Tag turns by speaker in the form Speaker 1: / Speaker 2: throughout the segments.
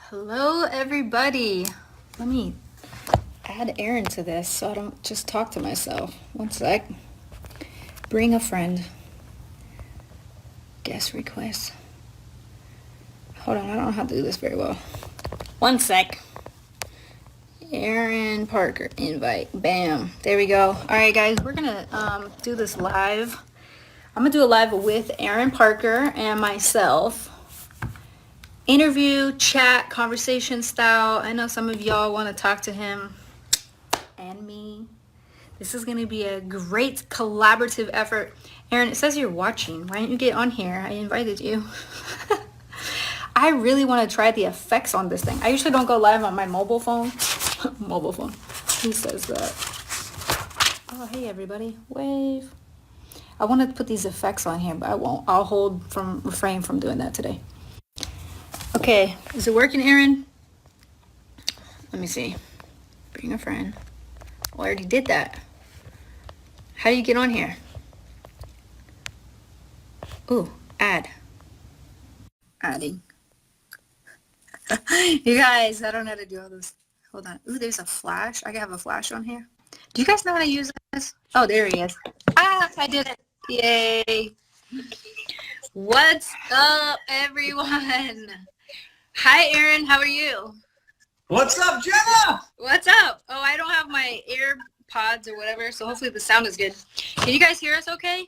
Speaker 1: Hello, everybody. Let me add Aron to this so I don't just talk to myself. One sec. Bring a friend. Guest request. Hold on, I don't know how to do this very well. One sec. Aron Parker, invite. Bam. There we go. All right, guys, we're going to do this live. I'm going to do a live with Aron Parker and myself. Interview, chat, conversation style. I know some of y'all want to talk to him and me. This is going to be a great collaborative effort. Aron, it says you're watching. Why didn't you get on here? I invited you. I really want to try the effects on this thing. I usually don't go live on my mobile phone. Mobile phone. Who says that? Oh, hey, everybody. Wave. I want to put these effects on here, but I won't. I'll refrain from doing that today. Okay, is it working, Aron? Let me see. Bring a friend. Oh, I already did that. How do you get on here? Ooh, add. Adding. You guys, I don't know how to do all this. Hold on. Ooh, there's a flash. I have a flash on here. Do you guys know how to use this? Oh, there he is. Ah, I did it. Yay. What's up, everyone? Hi, Aron. How are you?
Speaker 2: What's up, Jenna?
Speaker 1: What's up? Oh, I don't have my AirPods or whatever, so hopefully the sound is good. Can you guys hear us okay?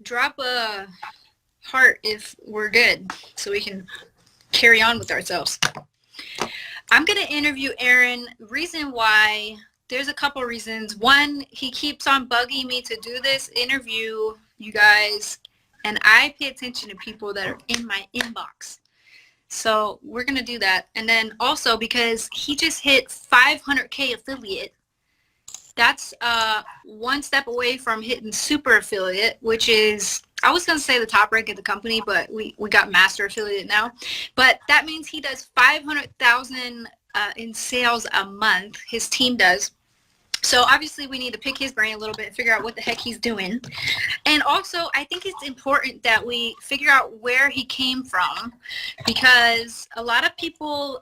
Speaker 1: Drop a heart if we're good so we can carry on with ourselves. I'm going to interview Aron. Reason why, there's a couple reasons. One, he keeps on bugging me to do this interview, you guys, and I pay attention to people that are in my inbox. So we're going to do that. And then also because he just hit 500K affiliate, that's one step away from hitting super affiliate, which is, I was going to say the top rank of the company, but we got master affiliate now. But that means he does 500,000 in sales a month. His team does. So obviously we need to pick his brain a little bit and figure out what the heck he's doing. And also I think it's important that we figure out where he came from, because a lot of people,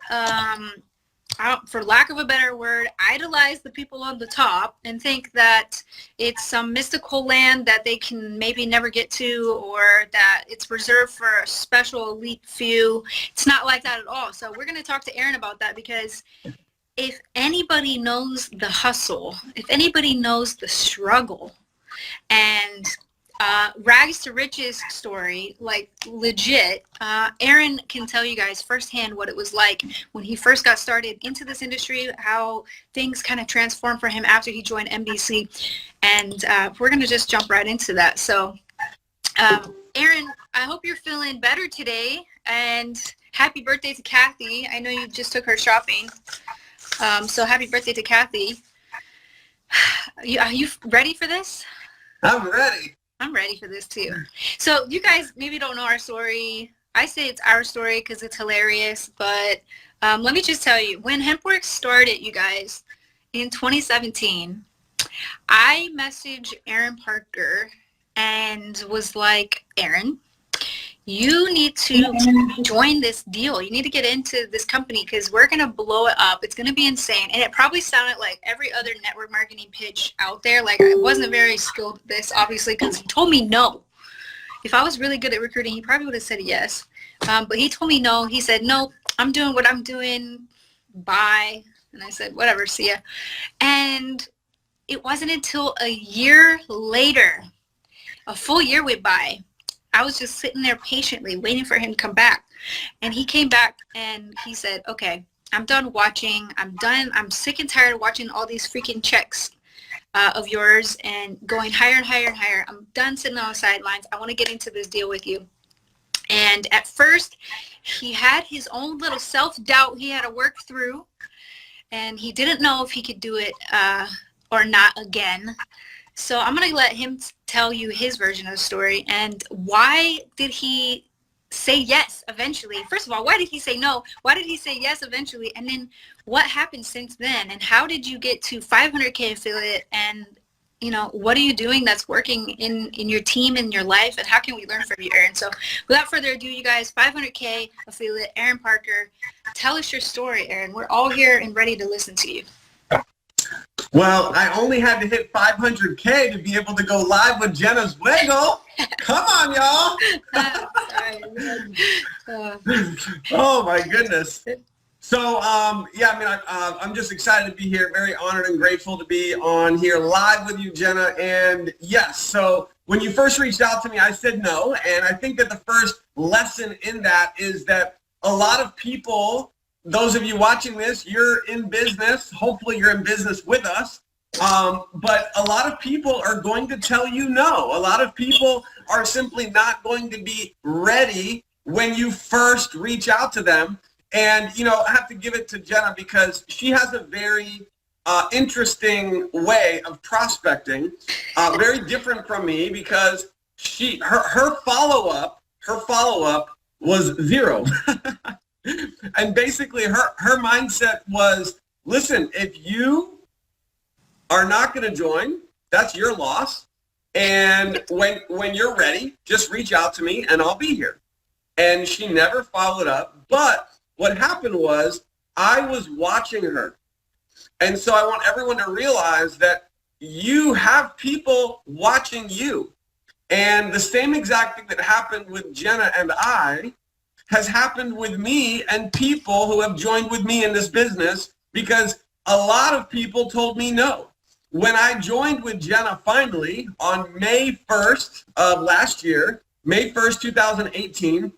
Speaker 1: for lack of a better word, idolize the people on the top and think that it's some mystical land that they can maybe never get to, or that it's reserved for a special elite few. It's not like that at all. So we're going to talk to Aron about that, because if anybody knows the hustle, if anybody knows the struggle, and rags to riches story, like legit, Aron can tell you guys firsthand what it was like when he first got started into this industry, how things kind of transformed for him after he joined NBC. And we're going to just jump right into that. So Aron, I hope you're feeling better today, and happy birthday to Kathy. I know you just took her shopping. So happy birthday to Kathy. Are you ready for this?
Speaker 2: I'm ready.
Speaker 1: I'm ready for this too. So you guys maybe don't know our story. I say it's our story because it's hilarious, but let me just tell you, when HempWorks started, you guys, in 2017, I messaged Aron Parker and was like, Aron, you need to join this deal. You need to get into this company because we're going to blow it up. It's going to be insane. And it probably sounded like every other network marketing pitch out there. Like, I wasn't very skilled at this, obviously, because he told me no. If I was really good at recruiting, he probably would have said yes. But he told me no. He said, no, I'm doing what I'm doing. Bye. And I said, whatever, see ya. And it wasn't until a year later, a full year went by, I was just sitting there patiently waiting for him to come back. And he came back and he said, okay, I'm done watching. I'm done. I'm sick and tired of watching all these freaking checks of yours and going higher and higher and higher. I'm done sitting on the sidelines. I want to get into this deal with you. And at first, he had his own little self-doubt he had to work through. And he didn't know if he could do it or not again. So I'm going to let him tell you his version of the story, and why did he say yes eventually? First of all, why did he say no? Why did he say yes eventually? And then what happened since then? And how did you get to 500K affiliate and what are you doing that's working in your team, in your life, and how can we learn from you, Aron? So without further ado, you guys, 500K affiliate, Aron Parker. Tell us your story, Aron. We're all here and ready to listen to you.
Speaker 2: Well, I only had to hit 500K to be able to go live with Jenna Zwagil. Come on, y'all. Oh, my goodness. So, I'm just excited to be here. Very honored and grateful to be on here live with you, Jenna. And yes, so when you first reached out to me, I said no. And I think that the first lesson in that is that a lot of people, those of you watching this, you're in business. Hopefully you're in business with us. But a lot of people are going to tell you no. A lot of people are simply not going to be ready when you first reach out to them. And, I have to give it to Jenna because she has a very interesting way of prospecting, very different from me because her follow-up was zero. And basically her mindset was, listen, if you are not going to join, that's your loss. And when you're ready, just reach out to me and I'll be here. And she never followed up. But what happened was I was watching her. And so I want everyone to realize that you have people watching you. And the same exact thing that happened with Jenna and I has happened with me and people who have joined with me in this business because a lot of people told me no. When I joined with Jenna finally on May 1st of last year, May 1st, 2018,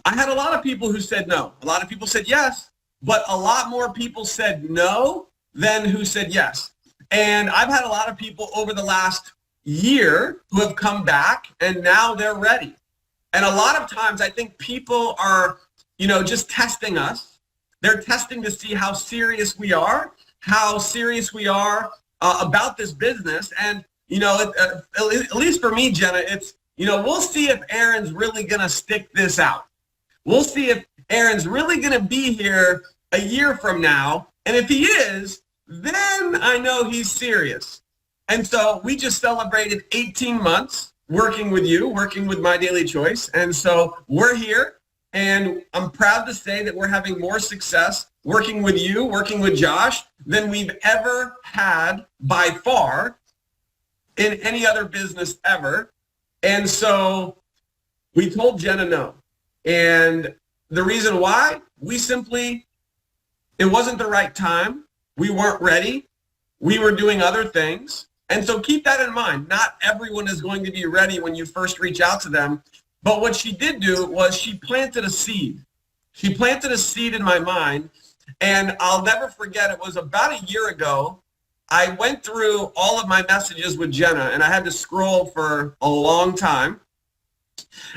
Speaker 2: I had a lot of people who said no. A lot of people said yes, but a lot more people said no than who said yes. And I've had a lot of people over the last year who have come back and now they're ready. And a lot of times I think people are, just testing us. They're testing to see how serious we are about this business. And, at least for me, Jenna, it's, we'll see if Aron's really going to stick this out. We'll see if Aron's really going to be here a year from now. And if he is, then I know he's serious. And so we just celebrated 18 months working with you, working with My Daily Choice. And so we're here. And I'm proud to say that we're having more success working with you, working with Josh, than we've ever had by far in any other business ever. And so we told Jenna no. And the reason why, it wasn't the right time. We weren't ready. We were doing other things. And so keep that in mind. Not everyone is going to be ready when you first reach out to them. But what she did do was she planted a seed. She planted a seed in my mind. And I'll never forget, it was about a year ago. I went through all of my messages with Jenna, and I had to scroll for a long time.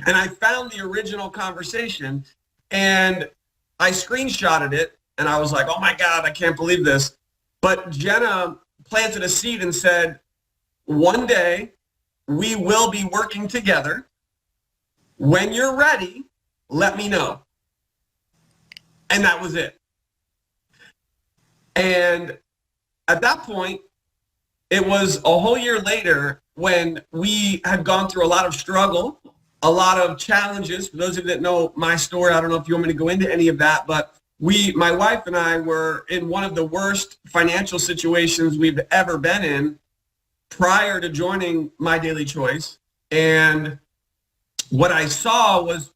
Speaker 2: And I found the original conversation, and I screenshotted it, and I was like, oh my God, I can't believe this. But Jenna planted a seed and said, one day we will be working together. When you're ready, let me know. And that was it. And at that point, it was a whole year later when we had gone through a lot of struggle, a lot of challenges. For those of you that know my story, I don't know if you want me to go into any of that, but my wife and I were in one of the worst financial situations we've ever been in prior to joining My Daily Choice. And what I saw was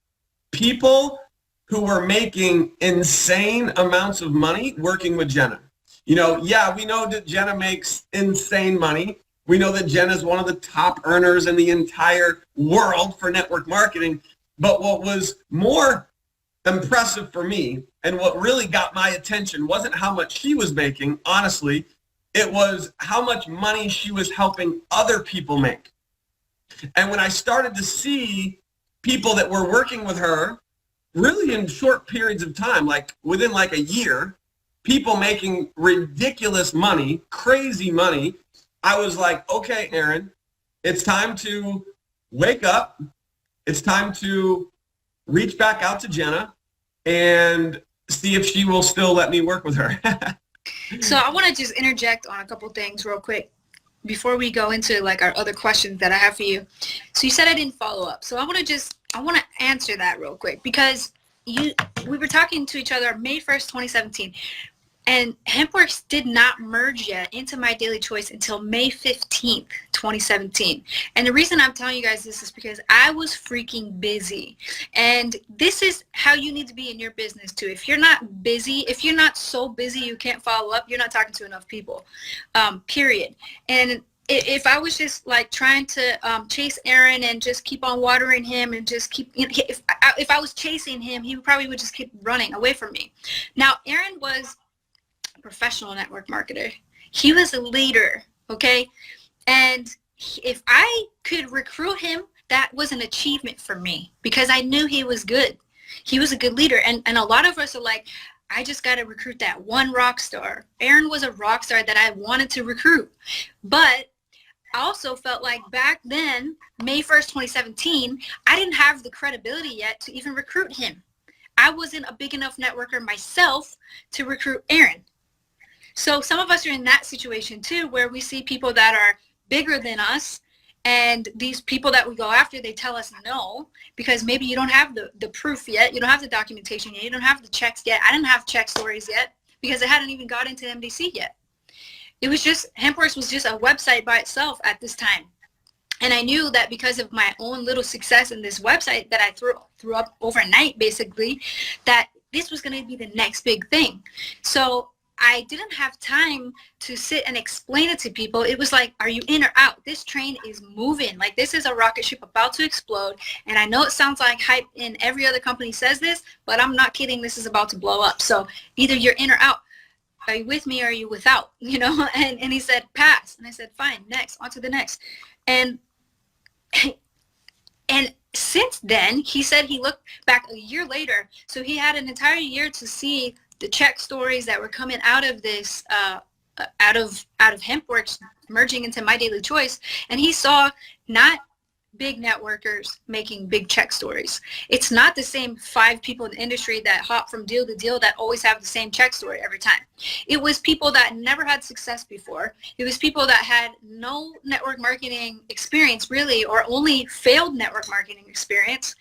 Speaker 2: people who were making insane amounts of money working with Jenna. We know that Jenna makes insane money. We know that Jenna is one of the top earners in the entire world for network marketing. But what was more impressive for me and what really got my attention wasn't how much she was making, honestly. It was how much money she was helping other people make. And when I started to see people that were working with her really in short periods of time, like within like a year, people making ridiculous money, crazy money, I was like, okay, Aron, it's time to wake up. It's time to reach back out to Jenna and see if she will still let me work with her.
Speaker 1: So I want to just interject on a couple things real quick. before we go into like our other questions that I have for you. So you said I didn't follow up. So I want to answer that real quick, because we were talking to each other May 1st, 2017. And HempWorks did not merge yet into My Daily Choice until May 15th, 2017. And the reason I'm telling you guys this is because I was freaking busy. And this is how you need to be in your business too. If you're not busy, if you're not so busy you can't follow up, you're not talking to enough people, period. And if I was just like trying to chase Aron and just keep on watering him and just keep, if I was chasing him, he probably would just keep running away from me. Now, Aron was professional network marketer. He was a leader, okay? And if I could recruit him, that was an achievement for me, because I knew he was good. He was a good leader. And a lot of us are like, I just got to recruit that one rock star. Aron was a rock star that I wanted to recruit. But I also felt like back then, May 1st, 2017, I didn't have the credibility yet to even recruit him. I wasn't a big enough networker myself to recruit Aron. So some of us are in that situation too, where we see people that are bigger than us, and these people that we go after, they tell us no, because maybe you don't have the proof yet, you don't have the documentation yet, you don't have the checks yet. I didn't have check stories yet because it hadn't even got into MDC yet. It was just, HempWorks was just a website by itself at this time. And I knew that because of my own little success in this website that I threw up overnight, basically, that this was going to be the next big thing. So I didn't have time to sit and explain it to people. It was like, are you in or out? This train is moving. Like, this is a rocket ship about to explode. And I know it sounds like hype and every other company says this, but I'm not kidding. This is about to blow up. So either you're in or out. Are you with me or are you without? You know? And he said, pass. And I said, fine, next, on to the next. And since then, he said he looked back a year later. So he had an entire year to see the check stories that were coming out of this, out of HempWorks merging into My Daily Choice, and he saw not big networkers making big check stories. It's not the same 5 people in the industry that hop from deal to deal that always have the same check story every time. It was people that never had success before. It was people that had no network marketing experience really, or only failed network marketing experience.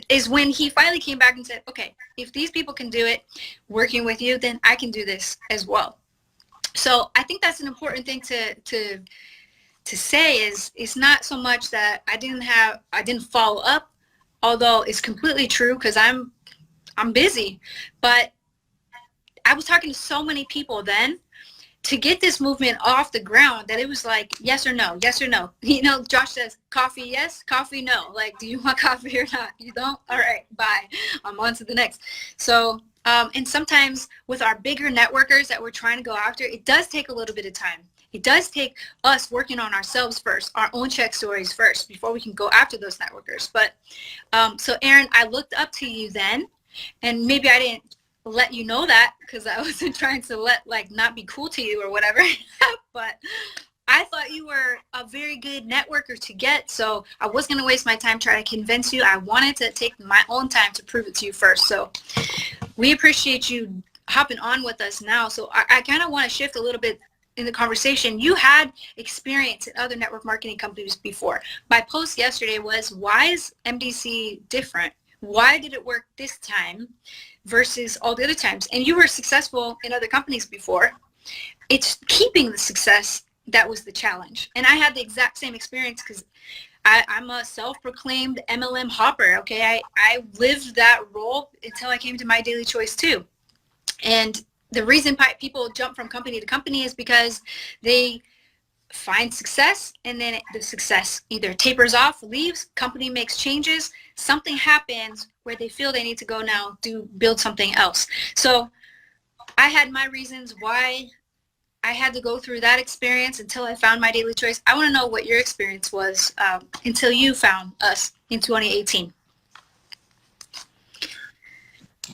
Speaker 1: Is when he finally came back and said, okay, if these people can do it working with you, then I can do this as well. So I think that's an important thing to say is, it's not so much that I didn't follow up, although it's completely true because I'm busy, but I was talking to so many people then to get this movement off the ground that it was like, yes or no, yes or no. You know, Josh says, coffee, yes, coffee, no. Like, do you want coffee or not? You don't? All right, bye. I'm on to the next. So, and sometimes with our bigger networkers that we're trying to go after, it does take a little bit of time. It does take us working on ourselves first, our own check stories first, before we can go after those networkers. But, so Aron, I looked up to you then, and maybe I didn't let you know that because I wasn't trying to not be cool to you or whatever. But I thought you were a very good networker to get, so I wasn't going to waste my time trying to convince you. I wanted to take my own time to prove it to you first. So we appreciate you hopping on with us now. So I kind of want to shift a little bit in the conversation. You had experience in other network marketing companies before. My post yesterday was, why is MDC different? Why did it work this time versus all the other times? And you were successful in other companies before. It's keeping the success that was the challenge. And I had the exact same experience because I'm a self-proclaimed MLM hopper, okay? I lived that role until I came to My Daily Choice too. And the reason people jump from company to company is because they find success, and then the success either tapers off, leaves, company makes changes, something happens where they feel they need to go now to build something else. So I had my reasons why I had to go through that experience until I found My Daily Choice. I want to know what your experience was until you found us in 2018.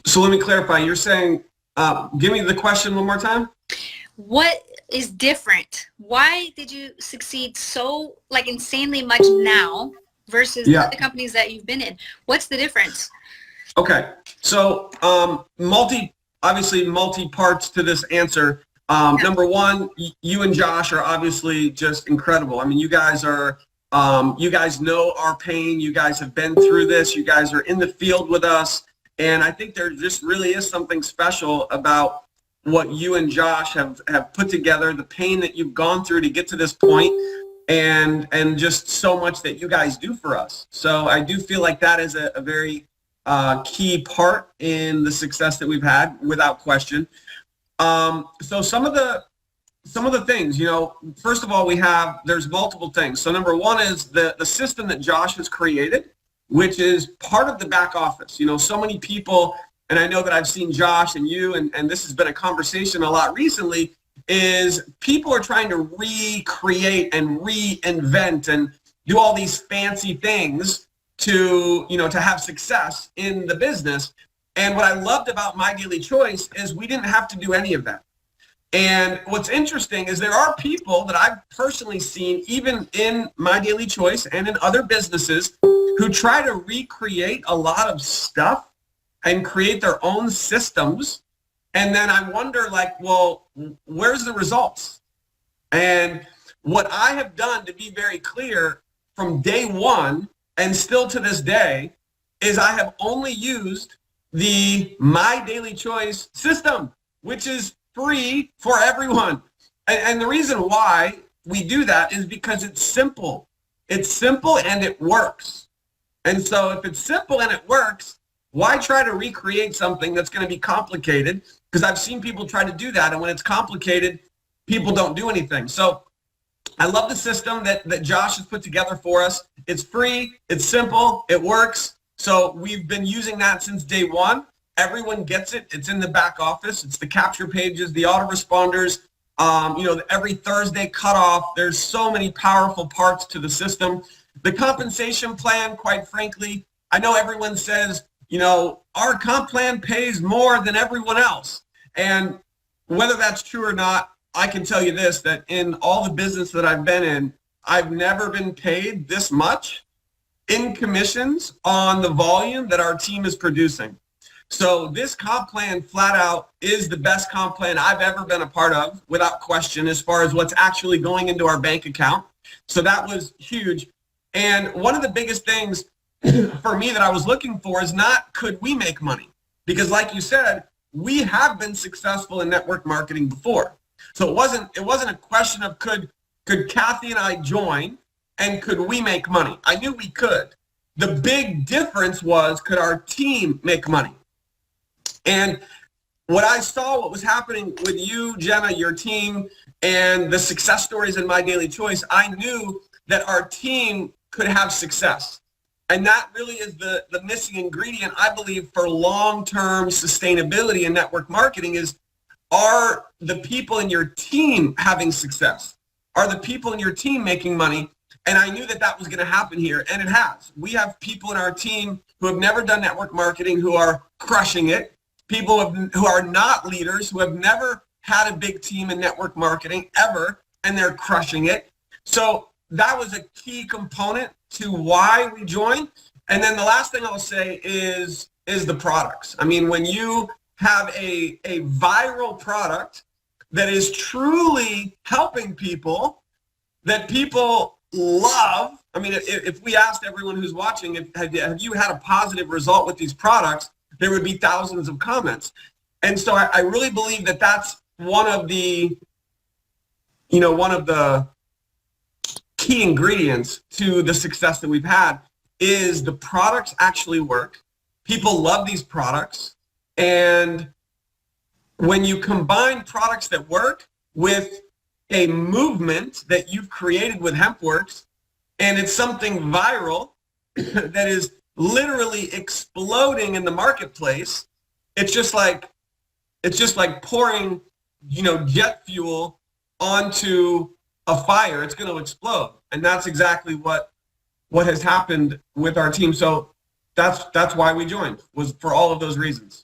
Speaker 2: So let me clarify. You're saying, give me the question one more time.
Speaker 1: What is different? Why did you succeed so insanely much now versus the other companies that you've been in? What's the difference? Okay,
Speaker 2: so obviously multi parts to this answer. Number one, you and Josh are obviously just incredible. I mean, you guys are, you guys know our pain. You guys have been through this. You guys are in the field with us. And I think there just really is something special about what you and Josh have put together, the pain that you've gone through to get to this point, and just so much that you guys do for us. So I do feel like that is a very key part in the success that we've had, without question. So some of the things, first of all, there's multiple things. So number one is the system that Josh has created, which is part of the back office. So many people, and I know that I've seen Josh and you, and this has been a conversation a lot recently, is people are trying to recreate and reinvent and do all these fancy things to have success in the business. And what I loved about My Daily Choice is we didn't have to do any of that. And what's interesting is there are people that I've personally seen, even in My Daily Choice and in other businesses, who try to recreate a lot of stuff and create their own systems. And then I wonder, well, where's the results? And what I have done, to be very clear, from day one and still to this day, is I have only used the My Daily Choice system, which is free for everyone. And the reason why we do that is because it's simple. It's simple and it works. And so if it's simple and it works, why try to recreate something that's going to be complicated? Because I've seen people try to do that, and when it's complicated, people don't do anything. So I love the system that Josh has put together for us. It's free, it's simple, it works. So we've been using that since day one. Everyone gets it. It's in the back office. It's the capture pages, the autoresponders, every Thursday cutoff. There's so many powerful parts to the system. The compensation plan, quite frankly, I know everyone says, our comp plan pays more than everyone else. And whether that's true or not, I can tell you this, that in all the business that I've been in, I've never been paid this much in commissions on the volume that our team is producing. So this comp plan flat out is the best comp plan I've ever been a part of, without question, as far as what's actually going into our bank account. So that was huge. And one of the biggest things for me that I was looking for is not could we make money? Because like you said, we have been successful in network marketing before. So it wasn't a question of could Kathy and I join and could we make money? I knew we could. The big difference was, could our team make money? And what I saw, what was happening with you, Jenna, your team, and the success stories in My Daily Choice, I knew that our team could have success. And that really is the missing ingredient, I believe, for long-term sustainability in network marketing is, are the people in your team having success? Are the people in your team making money? And I knew that was going to happen here, and it has. We have people in our team who have never done network marketing who are crushing it, people who are not leaders, who have never had a big team in network marketing ever, and they're crushing it. So that was a key component to why we joined. And then the last thing I'll say is the products. I mean, when you have a viral product that is truly helping people, that people love. I mean, if we asked everyone who's watching, have you had a positive result with these products, there would be thousands of comments. And so I really believe that that's one of the key ingredients to the success that we've had is the products actually work. People love these products. And when you combine products that work with a movement that you've created with HempWorks, and it's something viral that is literally exploding in the marketplace, it's just like pouring, jet fuel onto a fire. It's going to explode. And that's exactly what has happened with our team. So that's why we joined, was for all of those reasons.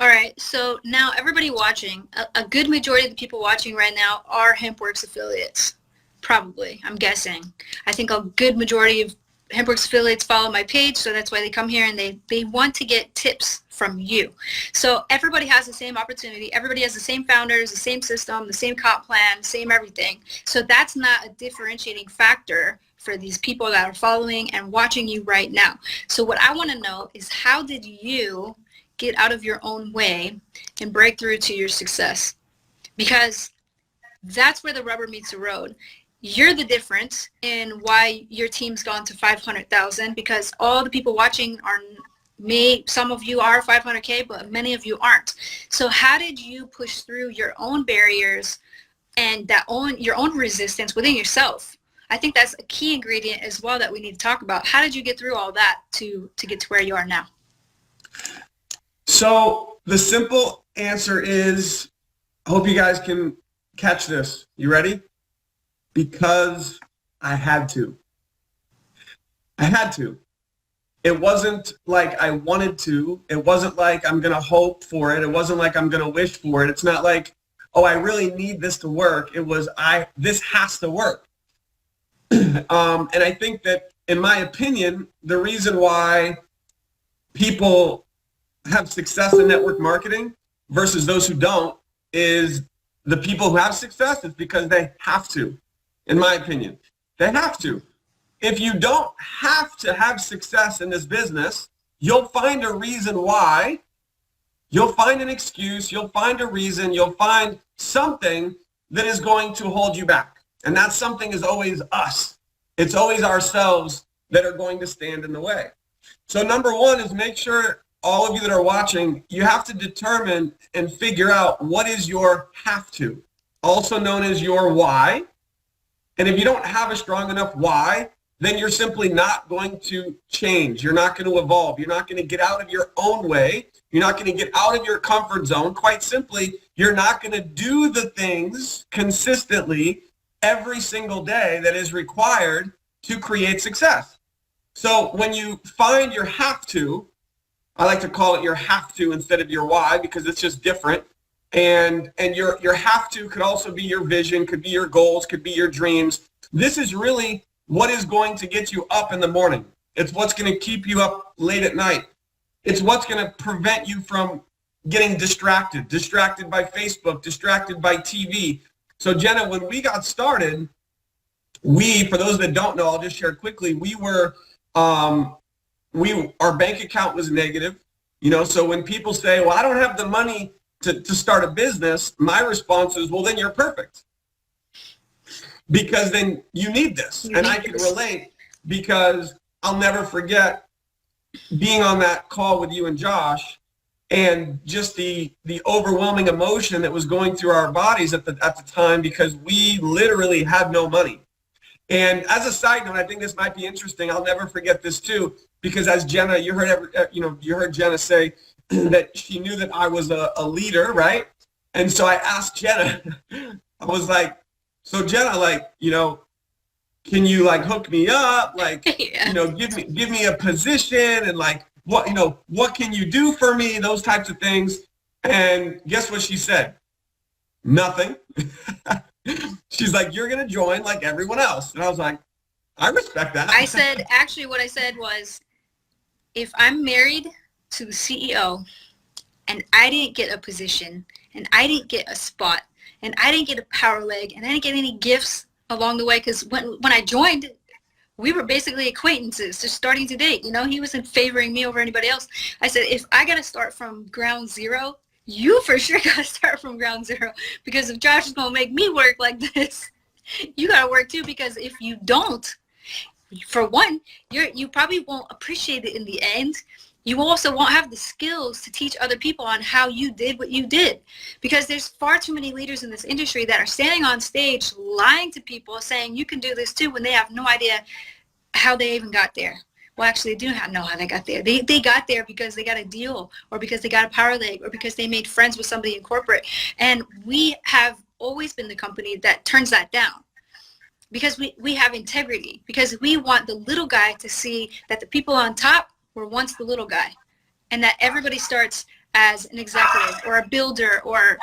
Speaker 1: All right, so now everybody watching, a good majority of the people watching right now are HempWorks affiliates, probably, I'm guessing. I think a good majority of Hempworks affiliates follow my page, so that's why they come here, and they want to get tips from you. So everybody has the same opportunity. Everybody has the same founders, the same system, the same comp plan, same everything. So that's not a differentiating factor for these people that are following and watching you right now. So what I want to know is, how did you get out of your own way and break through to your success? Because that's where the rubber meets the road. You're the difference in why your team's gone to 500,000, because all the people watching are some of you are 500K, but many of you aren't. So how did you push through your own barriers and your own resistance within yourself? I think that's a key ingredient as well that we need to talk about. How did you get through all that to get to where you are now?
Speaker 2: So the simple answer is, I hope you guys can catch this. You ready? Because I had to. I had to. It wasn't like I wanted to. It wasn't like I'm going to hope for it. It wasn't like I'm going to wish for it. It's not like, oh, I really need this to work. It was, this has to work. And I think that, in my opinion, the reason why people have success in network marketing versus those who don't is the people who have success is because they have to. In my opinion, they have to. If you don't have to have success in this business, you'll find a reason why. You'll find an excuse. You'll find a reason. You'll find something that is going to hold you back. And that something is always us. It's always ourselves that are going to stand in the way. So number one is, make sure, all of you that are watching, you have to determine and figure out what is your have to, also known as your why. And if you don't have a strong enough why, then you're simply not going to change. You're not going to evolve. You're not going to get out of your own way. You're not going to get out of your comfort zone. Quite simply, you're not going to do the things consistently every single day that is required to create success. So when you find your have to, I like to call it your have to instead of your why, because it's just different. And your have to could also be your vision, could be your goals, could be your dreams. This is really what is going to get you up in the morning. It's what's going to keep you up late at night. It's what's going to prevent you from getting distracted by Facebook, distracted by TV. So Jenna, when we got started, for those that don't know, I'll just share quickly, our bank account was negative. So when people say, well, I don't have the money to start a business, my response is, well, then you're perfect. Because then you need this. And I can relate, because I'll never forget being on that call with you and Josh, and just the overwhelming emotion that was going through our bodies at the time, because we literally had no money. And as a side note, I think this might be interesting. I'll never forget this too, because as Jenna, you heard Jenna say that she knew that I was a leader, right? And so I asked Jenna, I was like, so Jenna, can you hook me up?
Speaker 1: Yeah.
Speaker 2: Give me a position, and what can you do for me? Those types of things. And guess what she said? Nothing. She's like, you're going to join like everyone else. And I was like, I respect that.
Speaker 1: What I said was, if I'm married to the CEO and I didn't get a position and I didn't get a spot and I didn't get a power leg and I didn't get any gifts along the way, because when I joined, we were basically acquaintances, just starting to date. He wasn't favoring me over anybody else. I said, if I got to start from ground zero, you for sure got to start from ground zero, because if Josh is going to make me work like this, you got to work too, because if you don't, for one, you probably won't appreciate it in the end. You also won't have the skills to teach other people on how you did what you did, because there's far too many leaders in this industry that are standing on stage lying to people saying you can do this too, when they have no idea how they even got there. Well, actually, they do know how they got there. They got there because they got a deal, or because they got a power leg, or because they made friends with somebody in corporate. And we have always been the company that turns that down, because we have integrity, because we want the little guy to see that the people on top were once the little guy, and that everybody starts as an executive or a builder, or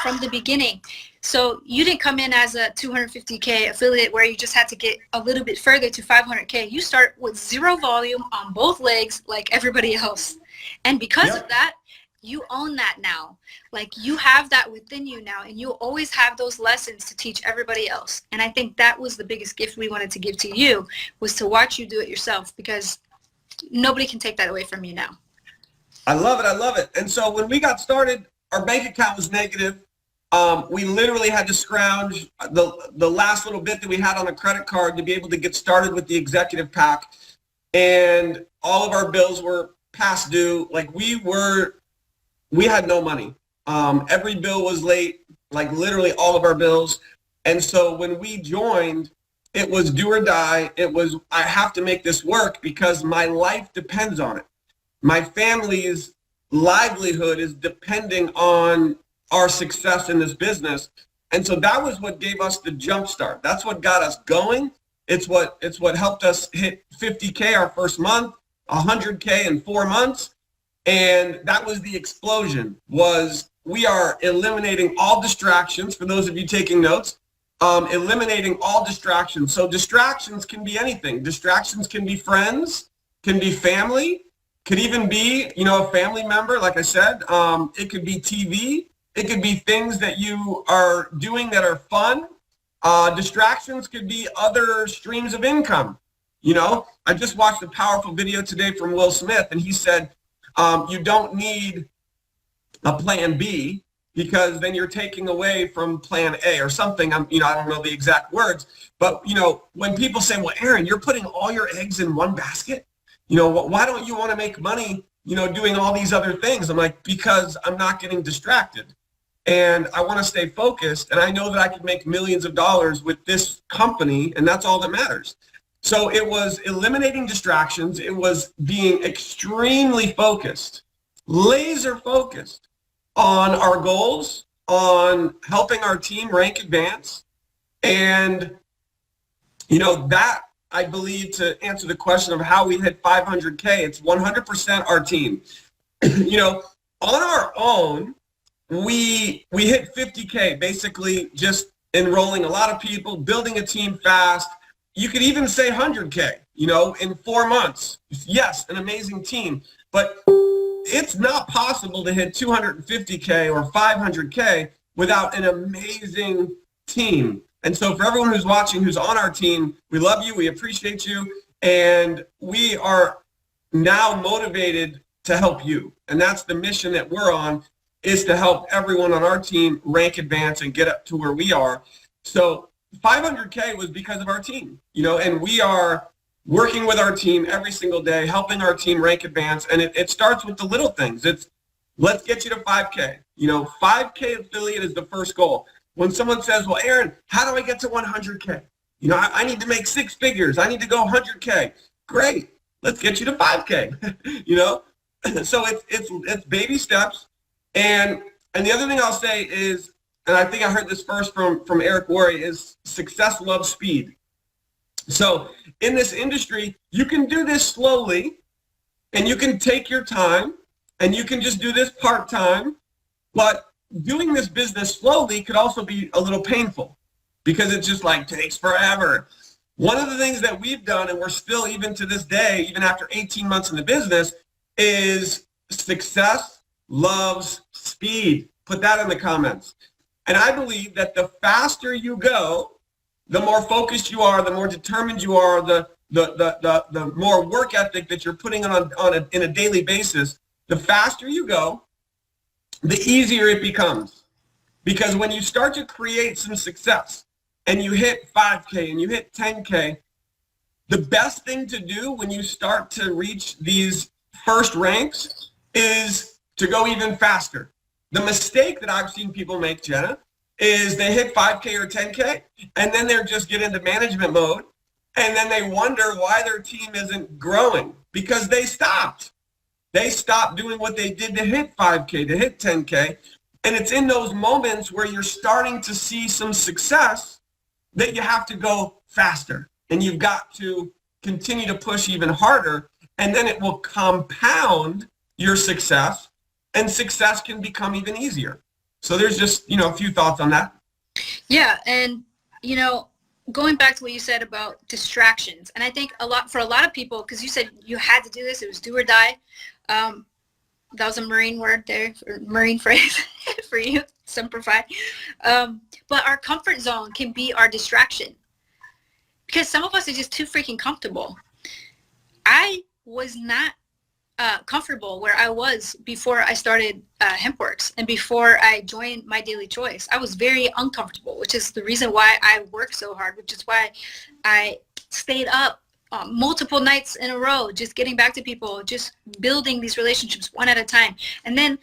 Speaker 1: from the beginning. So you didn't come in as a 250K affiliate where you just had to get a little bit further to 500K. You start with zero volume on both legs like everybody else. And because of that, you own that now. Like, you have that within you now, and you always have those lessons to teach everybody else. And I think that was the biggest gift we wanted to give to you, was to watch you do it yourself, because nobody can take that away from you now.
Speaker 2: I love it. I love it. And so when we got started, our bank account was negative. We literally had to scrounge the last little bit that we had on a credit card to be able to get started with the executive pack. And all of our bills were past due. Like, we had no money. Every bill was late, like literally all of our bills. And so when we joined, it was do or die. It was, I have to make this work because my life depends on it. My family's livelihood is depending on our success in this business. And so that was what gave us the jump start. That's what got us going. It's what helped us hit 50K our first month, 100K in 4 months. And that was the explosion. Was we are eliminating all distractions. For those of you taking notes, eliminating all distractions. So distractions can be anything. Distractions can be friends, can be family, could even be, a family member. Like I said, it could be TV. It could be things that you are doing that are fun. Distractions could be other streams of income. I just watched a powerful video today from Will Smith, and he said, you don't need a plan B, because then you're taking away from plan A or something. I don't know the exact words, but when people say, well, Aron, you're putting all your eggs in one basket, why don't you want to make money, doing all these other things? I'm like, because I'm not getting distracted and I want to stay focused, and I know that I could make millions of dollars with this company, and that's all that matters. So it was eliminating distractions. It was being extremely focused, laser focused on our goals, on helping our team rank advance. And, that, I believe, to answer the question of how we hit 500K, it's 100% our team. On our own, we hit 50K, basically just enrolling a lot of people, building a team fast. You could even say 100K, in 4 months. Yes, an amazing team, but it's not possible to hit 250K or 500K without an amazing team. And so for everyone who's watching, who's on our team, we love you, we appreciate you, and we are now motivated to help you. And that's the mission that we're on, is to help everyone on our team rank advance and get up to where we are. So 500K was because of our team, and we are working with our team every single day, helping our team rank advance. And it starts with the little things. It's, let's get you to 5K. 5K affiliate is the first goal. When someone says, well, Aron, how do I get to 100K? I need to make 6 figures. I need to go 100K. Great. Let's get you to 5K. So it's baby steps. And the other thing I'll say is, and I think I heard this first from Eric Worre, is success loves speed. So in this industry, you can do this slowly, and you can take your time, and you can just do this part-time, but doing this business slowly could also be a little painful, because it just takes forever. One of the things that we've done, and we're still, even to this day, even after 18 months in the business, is success loves speed. Put that in the comments. And I believe that the faster you go, the more focused you are, the more determined you are, the more work ethic that you're putting in a daily basis, the faster you go, the easier it becomes. Because when you start to create some success and you hit 5K and you hit 10K, the best thing to do when you start to reach these first ranks is to go even faster. The mistake that I've seen people make, Jenna, is they hit 5K or 10K, and then they just get into management mode, and then they wonder why their team isn't growing, because they stopped. They stopped doing what they did to hit 5K, to hit 10K, and it's in those moments where you're starting to see some success that you have to go faster, and you've got to continue to push even harder, and then it will compound your success, and success can become even easier. So there's just, a few thoughts on that.
Speaker 1: Yeah, and you know, going back to what you said about distractions, and I think for a lot of people, because you said you had to do this, it was do or die. Um, that was a Marine word there, or Marine phrase for you, simplify. But our comfort zone can be our distraction because some of us are just too freaking comfortable. I was not comfortable where I was before I started HempWorks and before I joined My Daily Choice. I was very uncomfortable, which is the reason why I work so hard, which is why I stayed up multiple nights in a row, just getting back to people, just building these relationships one at a time. And then,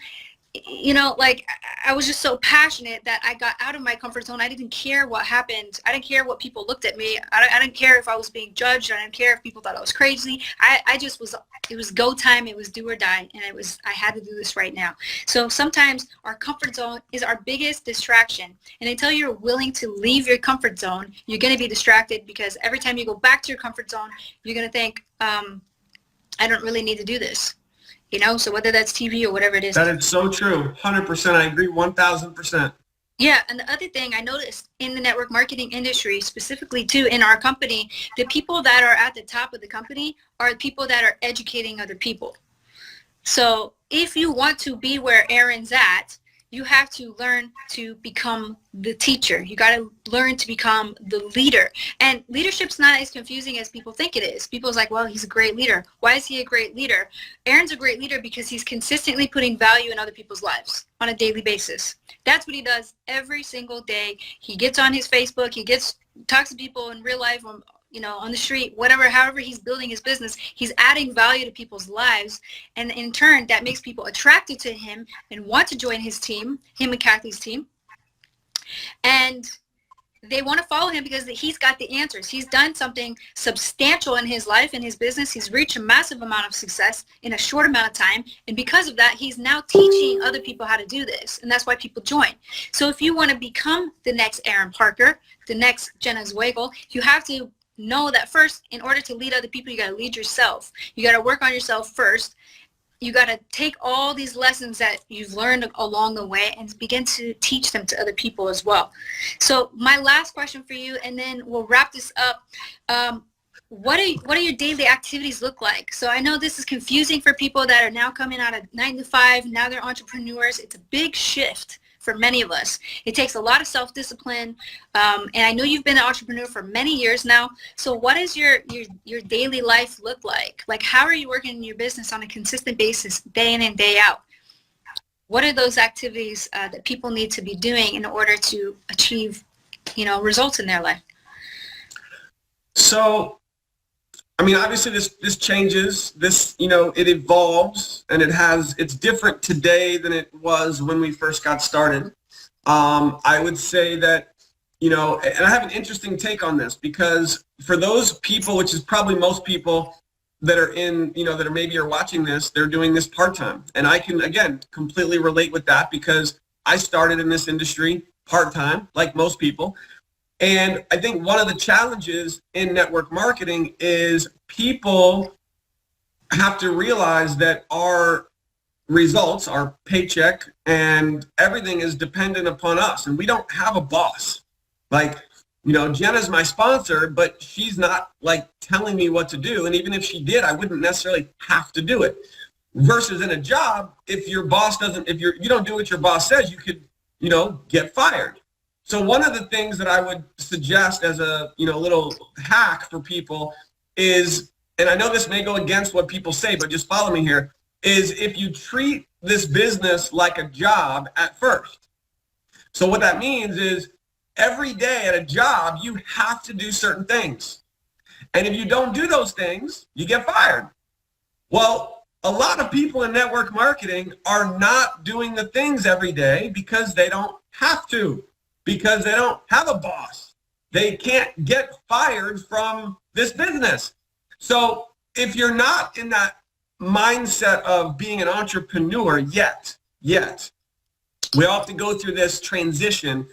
Speaker 1: you know, like I was just so passionate that I got out of my comfort zone. I didn't care what happened. I didn't care what people looked at me. I didn't care if I was being judged. I didn't care if people thought I was crazy. I just was, it was go time. It was do or die. And I had to do this right now. So sometimes our comfort zone is our biggest distraction. And until you're willing to leave your comfort zone, you're going to be distracted because every time you go back to your comfort zone, you're going to think, I don't really need to do this. You know, so whether that's TV or whatever it is.
Speaker 2: That is so true. 100%. I agree 1,000%.
Speaker 1: Yeah. And the other thing I noticed in the network marketing industry, specifically too in our company, the people that are at the top of the company are the people that are educating other people. So if you want to be where Aron's at, you have to learn to become the teacher. You got to learn to become the leader. And leadership's not as confusing as people think it is. People's like, well, he's a great leader. Why is he a great leader? Aron's a great leader because he's consistently putting value in other people's lives on a daily basis. That's what he does every single day. He gets on his Facebook. He talks to people in real life, you know, on the street, whatever, however he's building his business, he's adding value to people's lives. And in turn, that makes people attracted to him and want to join his team, him and Kathy's team. And they want to follow him because he's got the answers. He's done something substantial in his life, in his business. He's reached a massive amount of success in a short amount of time. And because of that, he's now teaching other people how to do this. And that's why people join. So if you want to become the next Aron Parker, the next Jenna Zwagil, you have to know that first, in order to lead other people, you got to lead yourself. You got to work on yourself first. You got to take all these lessons that you've learned along the way and begin to teach them to other people as well. So my last question for you, and then we'll wrap this up. What do your daily activities look like? So I know this is confusing for people that are now coming out of 9 to 5. Now they're entrepreneurs. It's a big shift for many of us. It takes a lot of self-discipline. And I know you've been an entrepreneur for many years now. So what does your daily life look like? Like, how are you working in your business on a consistent basis, day in and day out? What are those activities that people need to be doing in order to achieve, you know, results in their life?
Speaker 2: So, I mean, obviously this changes, you know, it evolves, and it's different today than it was when we first got started. I would say that, you know, and I have an interesting take on this, because for those people, which is probably most people that are in, you know, that are maybe are watching this, they're doing this part-time. And I can, again, completely relate with that, because I started in this industry part-time, like most people. And I think one of the challenges in network marketing is people have to realize that our results, our paycheck, and everything is dependent upon us. And we don't have a boss. Like, you know, Jenna's my sponsor, but she's not like telling me what to do. And even if she did, I wouldn't necessarily have to do it. Versus in a job, if your boss doesn't, if you don't do what your boss says, you could, you know, get fired. So one of the things that I would suggest as a, you know, little hack for people is, and I know this may go against what people say, but just follow me here, is if you treat this business like a job at first. So what that means is every day at a job, you have to do certain things. And if you don't do those things, you get fired. Well, a lot of people in network marketing are not doing the things every day because they don't have to. Because they don't have a boss. They can't get fired from this business. So if you're not in that mindset of being an entrepreneur yet, we all have to go through this transition,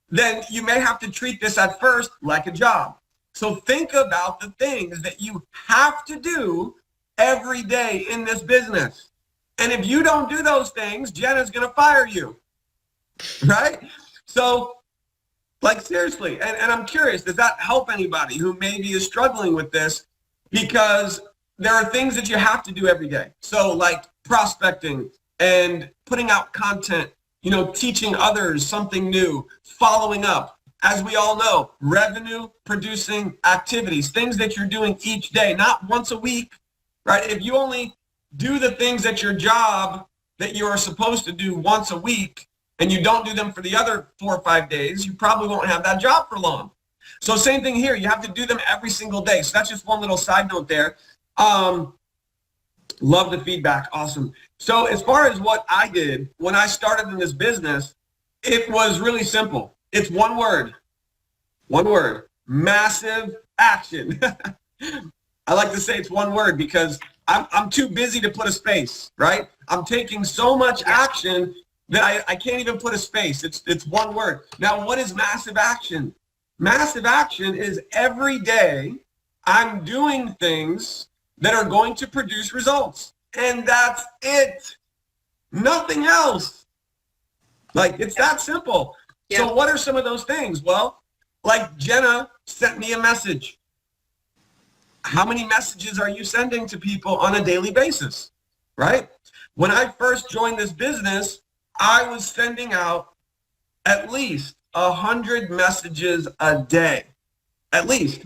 Speaker 2: then you may have to treat this at first like a job. So think about the things that you have to do every day in this business. And if you don't do those things, Jenna's going to fire you, right? So Like seriously, and I'm curious, does that help anybody who maybe is struggling with this? Because there are things that you have to do every day. So like prospecting and putting out content, you know, teaching others something new, following up. As we all know, revenue producing activities, things that you're doing each day, not once a week, right? If you only do the things at your job that you are supposed to do once a week, and you don't do them for the other 4 or 5 days, you probably won't have that job for long. So same thing here. You have to do them every single day. So that's just one little side note there. Love the feedback. Awesome. So as far as what I did when I started in this business, it was really simple. It's one word, massive action. I like to say it's one word because I'm too busy to put a space, right? I'm taking so much action that I can't even put a space. It's one word. Now, what is massive action? Massive action is every day I'm doing things that are going to produce results. And that's it. Nothing else. Like, it's that simple. Yeah. So what are some of those things? Well, like Jenna sent me a message. How many messages are you sending to people on a daily basis, right? When I first joined this business, I was sending out at least 100 messages a day, at least.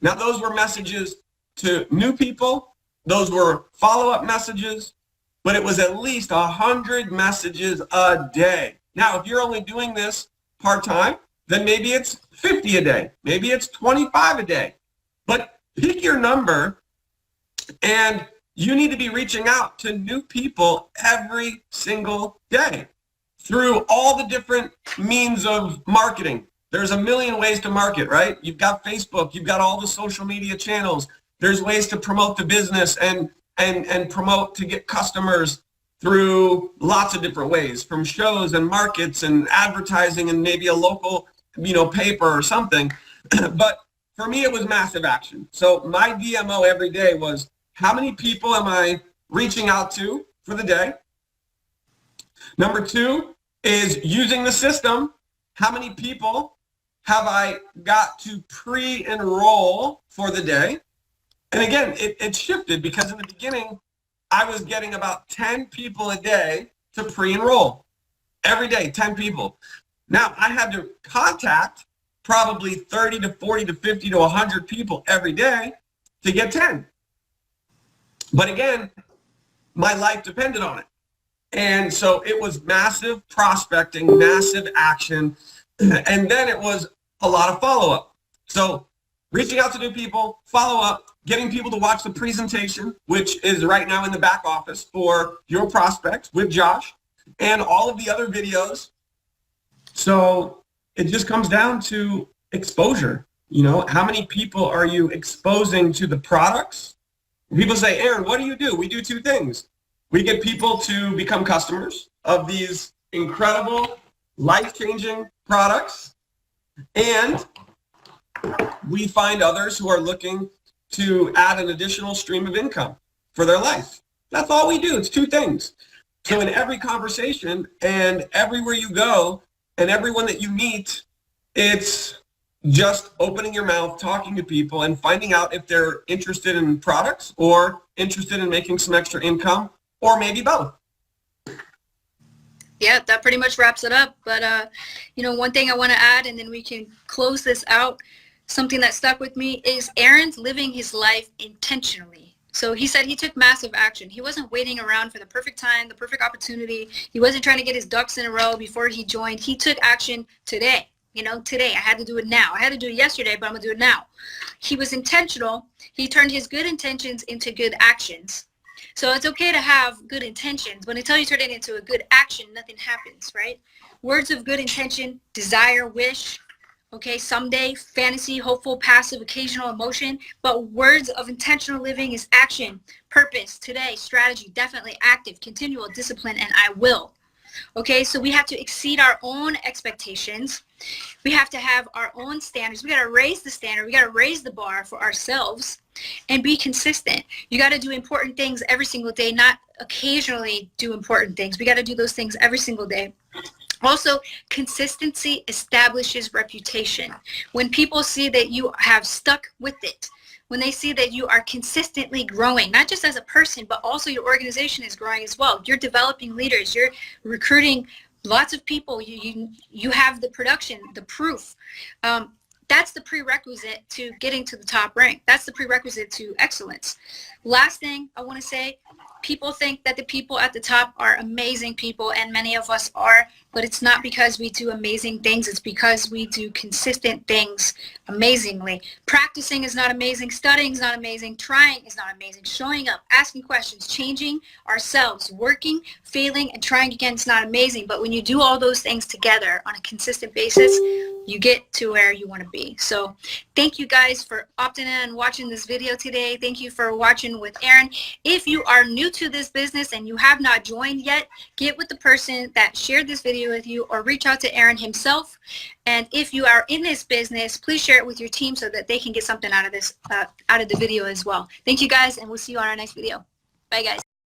Speaker 2: Now, those were messages to new people. Those were follow-up messages, but it was at least 100 messages a day. Now, if you're only doing this part-time, then maybe it's 50 a day. Maybe it's 25 a day. But pick your number, and you need to be reaching out to new people every single day through all the different means of marketing. There's a million ways to market, right? You've got Facebook, you've got all the social media channels. There's ways to promote the business and promote to get customers through lots of different ways, from shows and markets and advertising and maybe a local, you know, paper or something. But for me, it was massive action. So my DMO every day was, how many people am I reaching out to for the day? Number 2 is using the system. How many people have I got to pre-enroll for the day? And again, it shifted because in the beginning, I was getting about 10 people a day to pre-enroll. Every day, 10 people. Now, I had to contact probably 30 to 40 to 50 to 100 people every day to get 10. But again, my life depended on it. And so it was massive prospecting, massive action, and then it was a lot of follow-up. So reaching out to new people, follow-up, getting people to watch the presentation, which is right now in the back office for your prospects with Josh, and all of the other videos. So it just comes down to exposure. You know, how many people are you exposing to the products? People say, Aaron, what do? We do 2 things. We get people to become customers of these incredible, life-changing products, and we find others who are looking to add an additional stream of income for their life. That's all we do. It's 2 things. So in every conversation and everywhere you go and everyone that you meet, it's just opening your mouth, talking to people, and finding out if they're interested in products or interested in making some extra income, or maybe both.
Speaker 1: Yeah, that pretty much wraps it up. But, you know, one thing I want to add, and then we can close this out, something that stuck with me is Aaron's living his life intentionally. So he said he took massive action. He wasn't waiting around for the perfect time, the perfect opportunity. He wasn't trying to get his ducks in a row before he joined. He took action today. You know, today. I had to do it now. I had to do it yesterday, but I'm going to do it now. He was intentional. He turned his good intentions into good actions. So it's okay to have good intentions, but until you turn it into a good action, nothing happens, right? Words of good intention, desire, wish, okay, someday, fantasy, hopeful, passive, occasional, emotion, but words of intentional living is action, purpose, today, strategy, definitely, active, continual, discipline, and I will. Okay, so we have to exceed our own expectations. We have to have our own standards. We got to raise the standard. We got to raise the bar for ourselves and be consistent. You got to do important things every single day, not occasionally do important things. We got to do those things every single day. Also, consistency establishes reputation. When people see that you have stuck with it, when they see that you are consistently growing, not just as a person, but also your organization is growing as well. You're developing leaders. You're recruiting lots of people. You have the production, the proof. That's the prerequisite to getting to the top rank. That's the prerequisite to excellence. Last thing I want to say, people think that the people at the top are amazing people, and many of us are, but it's not because we do amazing things. It's because we do consistent things amazingly. Practicing is not amazing. Studying is not amazing. Trying is not amazing. Showing up, asking questions, changing ourselves, working, failing, and trying again is not amazing. But when you do all those things together on a consistent basis, you get to where you want to be. So thank you guys for opting in and watching this video today. Thank you for watching with Aron. If you are new to this business and you have not joined yet, get with the person that shared this video with you, or reach out to Aron himself. And if you are in this business, please share it with your team so that they can get something out of this, out of the video as well. Thank you guys, and we'll see you on our next video. Bye guys.